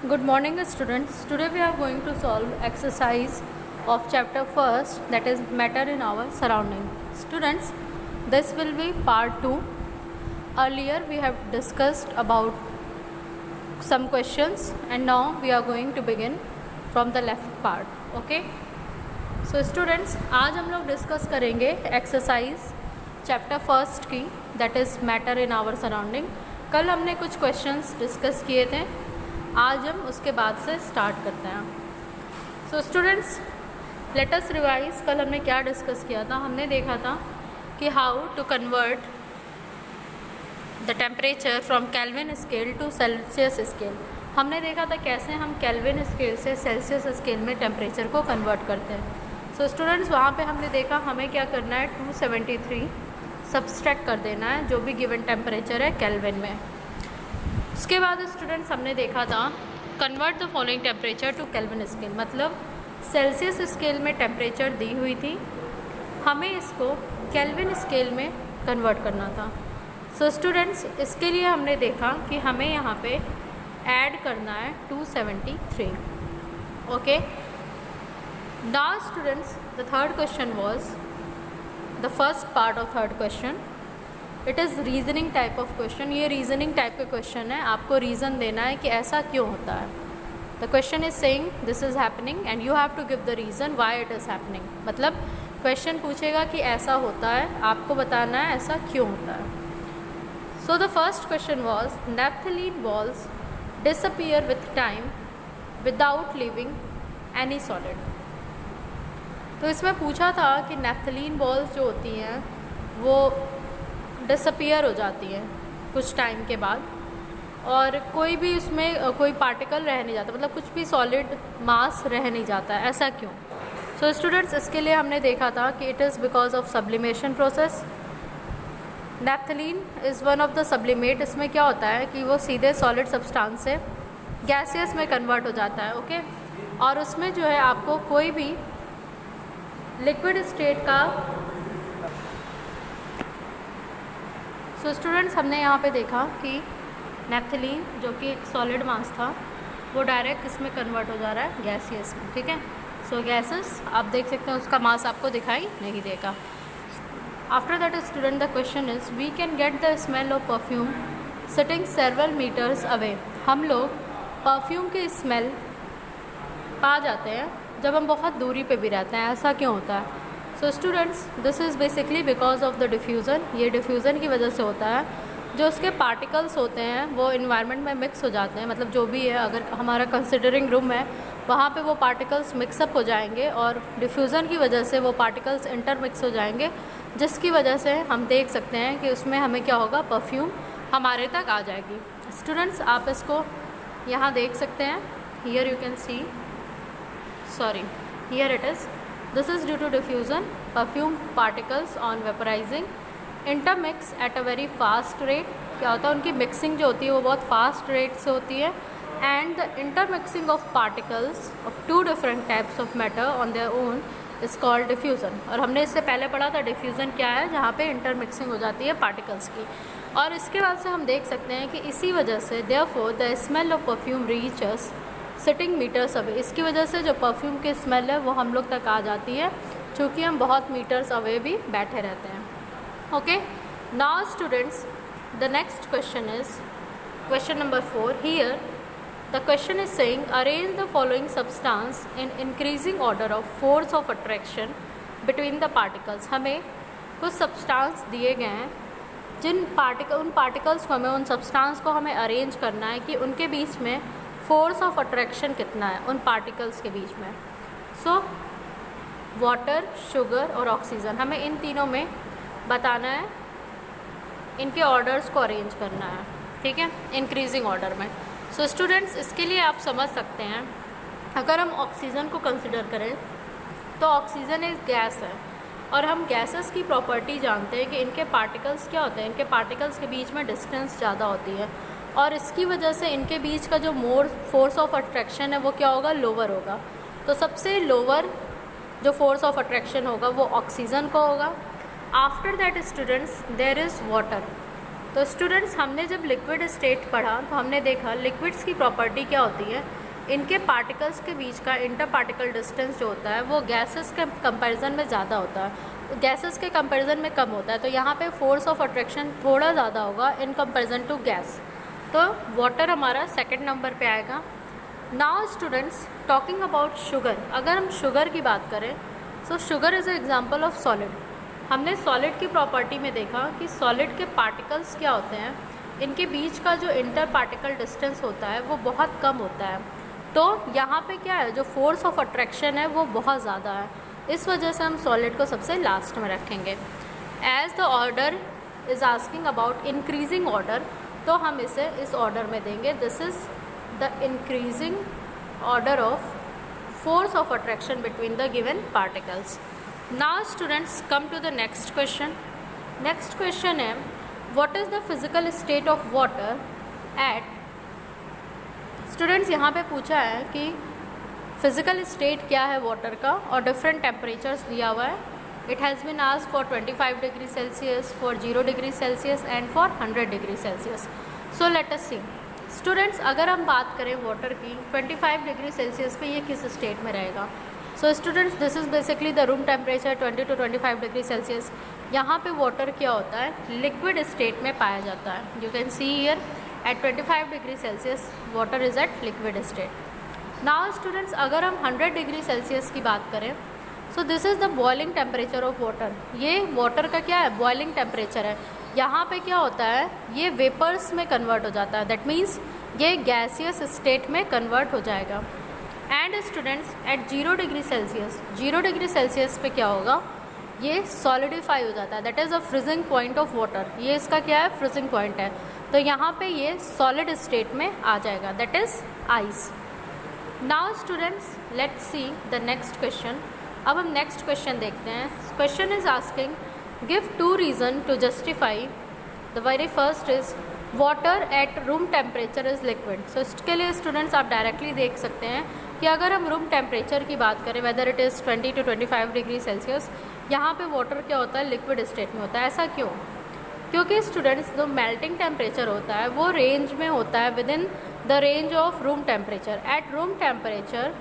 Good morning students. Today we are going to solve exercise of chapter first, that is matter in our surrounding. Students, this will be part 2. Earlier we have discussed about some questions and now we are going to begin from the left part. Okay. So students, आज हम लोग discuss करेंगे exercise chapter first की, that is matter in our surrounding. कल हमने कुछ questions discuss किए थे, आज हम उसके बाद से स्टार्ट करते हैं. So students, let us revise. कल हमने क्या डिस्कस किया था? हमने देखा था कि how to convert the temperature from Kelvin scale to Celsius scale. हमने देखा था कैसे हम केल्विन स्केल से सेल्सियस स्केल में टेम्परेचर को कन्वर्ट करते हैं. सो स्टूडेंट्स, वहाँ पे हमने देखा हमें क्या करना है, 273 सब्सट्रैक्ट कर देना है जो भी गिवन टेम्परेचर है केल्विन में. उसके बाद स्टूडेंट्स हमने देखा था convert the following temperature to Kelvin scale, मतलब सेल्सियस स्केल में टेम्परेचर दी हुई थी, हमें इसको केल्विन स्केल में कन्वर्ट करना था. सो स्टूडेंट्स, इसके लिए हमने देखा कि हमें यहाँ पे ऐड करना है 273. Okay. Now students, the third question was the first part of third question. It is reasoning type of question. ये रीजनिंग टाइप का क्वेश्चन है, आपको रीज़न देना है कि ऐसा क्यों होता है. The question is saying this is happening and you have to give the reason why it is happening. मतलब क्वेश्चन पूछेगा कि ऐसा होता है, आपको बताना है ऐसा क्यों होता है. So the first question was naphthalene balls disappear with time without leaving any solid. तो इसमें पूछा था कि नेफ्थलीन बॉल्स जो होती हैं वो डिसअपियर हो जाती हैं कुछ टाइम के बाद और कोई भी उसमें कोई पार्टिकल रह नहीं जाता, मतलब कुछ भी सॉलिड मास रह नहीं जाता है. ऐसा क्यों? सो स्टूडेंट्स, इसके लिए हमने देखा था कि it is because of sublimation process. Naphthalene is one of the sublimate. इसमें क्या होता है कि वो सीधे सॉलिड सब्सटेंस से गैसियस में कन्वर्ट हो जाता है. ओके. और उसमें जो है आपको कोई भी लिक्विड स्टेट का. सो स्टूडेंट्स, हमने यहाँ पे देखा कि नेफ्थलीन जो कि एक सॉलिड मास था वो डायरेक्ट इसमें कन्वर्ट हो जा रहा है गैसियस में. ठीक है. सो गैसेस आप देख सकते हैं उसका मास आपको दिखाई नहीं देगा. After that student, the question is we can get the smell of perfume sitting several metres away. हम लोग परफ्यूम की स्मेल पा जाते हैं जब हम बहुत दूरी पे भी रहते हैं. ऐसा क्यों होता है? So students, this is basically because of the diffusion. ये डिफ्यूज़न की वजह से होता है. जो उसके पार्टिकल्स होते हैं वो इन्वायरमेंट में मिक्स हो जाते हैं, मतलब जो भी है, अगर हमारा कंसिडरिंग रूम है वहाँ पे वो पार्टिकल्स मिक्सअप हो जाएंगे और डिफ्यूज़न की वजह से वो पार्टिकल्स इंटरमिक्स हो जाएंगे, जिसकी वजह से हम देख सकते हैं कि उसमें हमें क्या होगा, परफ्यूम हमारे तक आ जाएगी. स्टूडेंट्स, आप इसको यहाँ देख सकते हैं. Here you can C, sorry, here it is. This is due to diffusion. Perfume particles on vaporizing intermix at a very fast rate. क्या होता है, उनकी मिक्सिंग जो होती है वो बहुत फास्ट रेट से होती है. And the intermixing of particles of two different types of matter on their own is called diffusion. और हमने इससे पहले पढ़ा था डिफ्यूज़न क्या है, जहाँ पे इंटरमिक्सिंग हो जाती है पार्टिकल्स की. और इसके बाद से हम देख सकते हैं कि इसी वजह से therefore the smell of perfume reaches sitting metres away. इसकी वजह से जो परफ्यूम की स्मेल है वो हम लोग तक आ जाती है, क्योंकि हम बहुत मीटर्स अवे भी बैठे रहते हैं. Okay. Now students, the next question is question number 4. Here the question is saying arrange the following substance in increasing order of force of attraction between the particles. हमें कुछ सब्सटेंस दिए गए हैं, उन पार्टिकल्स को हमें, उन सब्सटेंस को हमें अरेंज करना है कि उनके बीच में फोर्स ऑफ अट्रैक्शन कितना है उन पार्टिकल्स के बीच में. सो वाटर, शुगर और ऑक्सीजन, हमें इन तीनों में बताना है, इनके ऑर्डर्स को अरेंज करना है. ठीक है, इंक्रीजिंग ऑर्डर में. सो स्टूडेंट्स, इसके लिए आप समझ सकते हैं, अगर हम ऑक्सीजन को कंसिडर करें तो ऑक्सीजन एक गैस है और हम गैसेस की प्रॉपर्टी जानते हैं कि इनके पार्टिकल्स क्या होते हैं, इनके पार्टिकल्स के बीच में डिस्टेंस ज़्यादा होती है और इसकी वजह से इनके बीच का जो फोर्स ऑफ अट्रैक्शन है वो क्या होगा, लोअर होगा. तो सबसे लोअर जो फोर्स ऑफ अट्रैक्शन होगा वो ऑक्सीजन का होगा. After that students, there is water. तो स्टूडेंट्स हमने जब लिक्विड स्टेट पढ़ा तो हमने देखा लिक्विड्स की प्रॉपर्टी क्या होती है, इनके पार्टिकल्स के बीच का इंटर पार्टिकल डिस्टेंस जो होता है वो गैसेस के कंपैरिजन में ज़्यादा होता है, गैसेस के कंपैरिजन में कम होता है। तो यहाँ पे फोर्स ऑफ अट्रैक्शन थोड़ा ज़्यादा होगा इन कंपैरिजन टू गैस। तो वाटर हमारा सेकंड नंबर पे आएगा। Now students talking about sugar, अगर हम शुगर की बात करें सो sugar is a example of solid. हमने सॉलिड की प्रॉपर्टी में देखा कि सॉलिड के पार्टिकल्स क्या होते हैं, इनके बीच का जो इंटर पार्टिकल डिस्टेंस होता है वो बहुत कम होता है। तो यहाँ पे क्या है, जो फोर्स ऑफ अट्रैक्शन है वो बहुत ज़्यादा है, इस वजह से हम सॉलिड को सबसे लास्ट में रखेंगे। As the order is asking about increasing order, तो हम इसे इस ऑर्डर में देंगे, this is the increasing order of force of attraction between the given particles. Now students come to the next question. Next question है what is the physical state of water at, students यहाँ पे पूछा है कि physical state क्या है water का और different temperatures दिया हुआ है। It has been asked for 25 degree Celsius, for 0 degree Celsius and for 100 degree Celsius. So let us see. Students अगर हम बात करें वाटर की 25 डिग्री सेल्सियस पे ये किस स्टेट में रहेगा। So students this is basically the room temperature 20 to 25 degree Celsius. यहाँ पे वाटर क्या होता है, लिक्विड स्टेट में पाया जाता है। You can see here at 25 degree Celsius water is at liquid state. Now students अगर हम 100 डिग्री सेल्सियस की बात करें so this is the boiling temperature of water. ये वाटर का क्या है, बॉइलिंग टेम्परेचर है। यहाँ पे क्या होता है, ये वेपर्स में कन्वर्ट हो जाता है, दैट मीन्स ये गैसियस स्टेट में कन्वर्ट हो जाएगा। And students at 0 degree Celsius, 0 degree Celsius पे क्या होगा, ये सॉलिडिफाई हो जाता है, that is a freezing point of water. ये इसका क्या है, फ्रीजिंग पॉइंट है। तो यहाँ पे ये सॉलिड स्टेट में आ जाएगा, that is ice. Now students let's see the next question. अब हम नेक्स्ट क्वेश्चन देखते हैं। Question is asking give 2 reason to justify, the very first is water at room temperature is liquid। so इसके लिए students आप directly देख सकते हैं कि अगर हम रूम टेम्परेचर की बात करें whether it is 20 to 25 degree Celsius, यहाँ पे वाटर क्या होता है, लिक्विड स्टेट में होता है। ऐसा क्यों, क्योंकि स्टूडेंट्स जो मेल्टिंग टेम्परेचर होता है वो रेंज में होता है, within the range of room temperature. At room temperature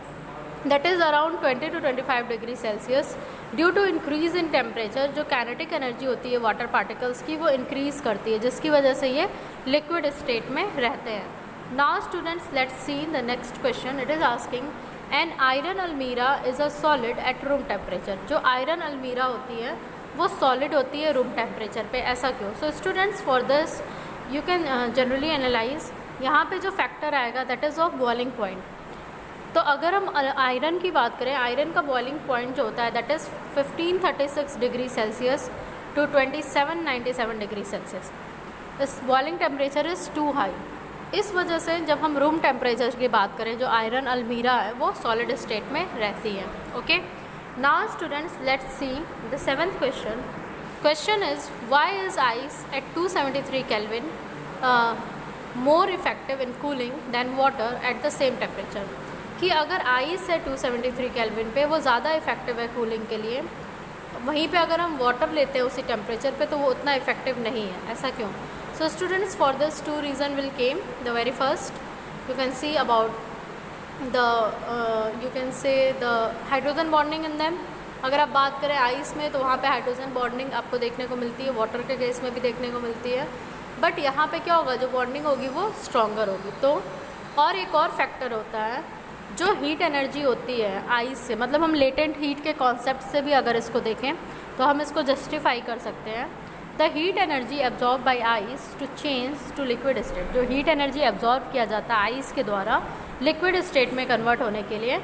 that is around 20 to 25 degree Celsius, due to increase in temperature जो काइनेटिक एनर्जी होती है वाटर पार्टिकल्स की वो इंक्रीज़ करती है, जिसकी वजह से ये लिक्विड स्टेट में रहते हैं। Now students let's see the next question. It is asking an iron almirah is a solid at room temperature. जो आयरन अलमीरा होती है वो सॉलिड होती है रूम टेम्परेचर पे, ऐसा क्यों। So students for this you can generally analyse, यहाँ पे जो फैक्टर आएगा that is of boiling point. तो अगर हम आयरन की बात करें, आयरन का बॉइलिंग पॉइंट जो होता है that is 1536 degree Celsius to 2797 degree Celsius. इस boiling temperature is too high. इस वजह से जब हम रूम टेम्परेचर की बात करें, जो आयरन अलमीरा है वो सॉलिड स्टेट में रहती है। Okay, now students let's see the 7th question. Question is why is ice at 273 Kelvin more effective in cooling than water at the same temperature. कि अगर आइस है 273 केल्विन पे वो ज़्यादा इफेक्टिव है कूलिंग के लिए, वहीं पे अगर हम वाटर लेते हैं उसी टेम्परेचर पे तो वो उतना इफेक्टिव नहीं है। ऐसा क्यों। So students for this 2 reason will came. The very first you can see about you can say the hydrogen bonding in them. अगर आप बात करें आइस में तो वहाँ पे हाइड्रोजन बॉन्डिंग आपको देखने को मिलती है, वाटर के केस में भी देखने को मिलती है, बट यहाँ पे क्या होगा, जो बॉन्डिंग होगी वो स्ट्रॉन्गर होगी। तो और एक और फैक्टर होता है, जो हीट एनर्जी होती है आइस से, मतलब हम लेटेंट हीट के कॉन्सेप्ट से भी अगर इसको देखें तो हम इसको जस्टिफाई कर सकते हैं। The heat energy absorb by ice to change to liquid state. जो हीट एनर्जी एब्जॉर्ब किया जाता है आइस के द्वारा लिक्विड स्टेट में कन्वर्ट होने के लिए,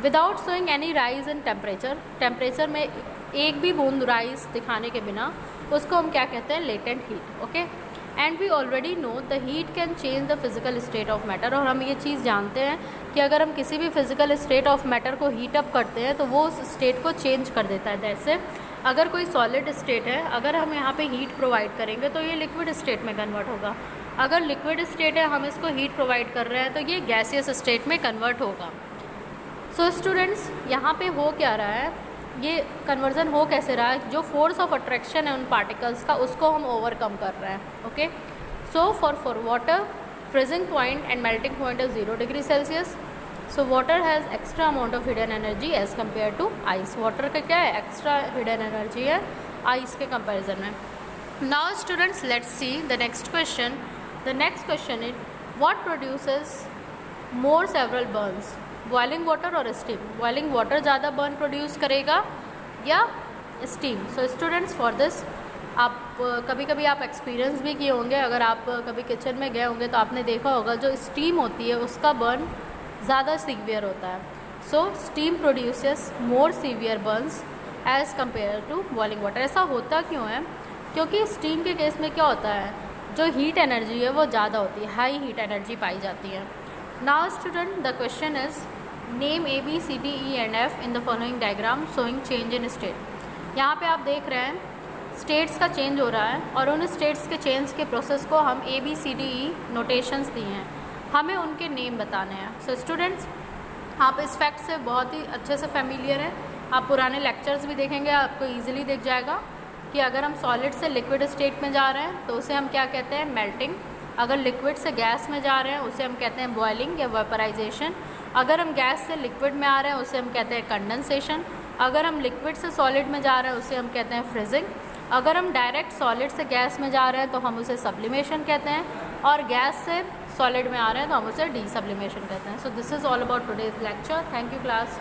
without showing any rise in temperature, temperature में एक भी बूंद राइज दिखाने के बिना, उसको हम क्या कहते हैं, latent heat. Okay, and we already know the heat can change the physical state of matter. और हम ये चीज़ जानते हैं कि अगर हम किसी भी फिजिकल स्टेट ऑफ मैटर को हीट अप करते हैं तो वो उस स्टेट को चेंज कर देता है। जैसे अगर कोई सॉलिड स्टेट है, अगर हम यहाँ पे हीट प्रोवाइड करेंगे तो ये लिक्विड स्टेट में कन्वर्ट होगा। अगर लिक्विड स्टेट है, हम इसको हीट प्रोवाइड कर रहे हैं तो ये गैसियस स्टेट में कन्वर्ट होगा। सो स्टूडेंट्स यहाँ पे हो क्या रहा है, ये कन्वर्जन हो कैसे रहा है, जो फोर्स ऑफ अट्रैक्शन है उन पार्टिकल्स का उसको हम ओवरकम कर रहे हैं. Okay, so for water freezing point and melting point is 0 degree Celsius. So water has extra amount of hidden energy as compare to ice. Water का क्या है, एक्स्ट्रा हिडन एनर्जी है आइस के कंपेरिजन में. Now students let's see the next question. The next question is what produces more several burns, boiling water और steam. Boiling water ज़्यादा burn produce करेगा या steam. So students for this आप कभी कभी आप एक्सपीरियंस भी किए होंगे, अगर आप कभी किचन में गए होंगे तो आपने देखा होगा जो स्टीम होती है उसका बर्न ज़्यादा सीवियर होता है. So steam produces more severe burns as compare to boiling water. ऐसा होता क्यों है, क्योंकि स्टीम के केस में क्या होता है, जो हीट एनर्जी है वो ज़्यादा होती है, हाई हीट एनर्जी पाई जाती है. Now student the question is name A B C D E and F in the following diagram showing change in state. यहाँ पे आप देख रहे हैं स्टेट्स का चेंज हो रहा है और उन स्टेट्स के चेंज के प्रोसेस को हम A B C D E notations दिए हैं, हमें उनके नेम बताने हैं. सो स्टूडेंट्स आप इस फैक्ट से बहुत ही अच्छे से फेमिलियर हैं. आप पुराने लेक्चर्स भी देखेंगे, आपको ईजिली दिख जाएगा कि अगर हम सॉलिड से लिक्विड स्टेट में जा रहे हैं तो उसे हम क्या कहते हैं, मेल्टिंग. अगर लिक्विड से गैस में जा रहे हैं उसे हम कहते हैं बॉइलिंग या वेपराइजेशन. अगर हम गैस से लिक्विड में आ रहे हैं उसे हम कहते हैं कंडेंसेशन. अगर हम लिक्विड से सॉलिड में जा रहे हैं उसे हम कहते हैं फ्रीजिंग. अगर हम डायरेक्ट सॉलिड से गैस में जा रहे हैं तो हम उसे सब्लिमेशन कहते हैं, और गैस से सॉलिड में आ रहे हैं तो हम उसे डीसब्लिमेशन कहते हैं. सो this is all about today's lecture. Thank you class.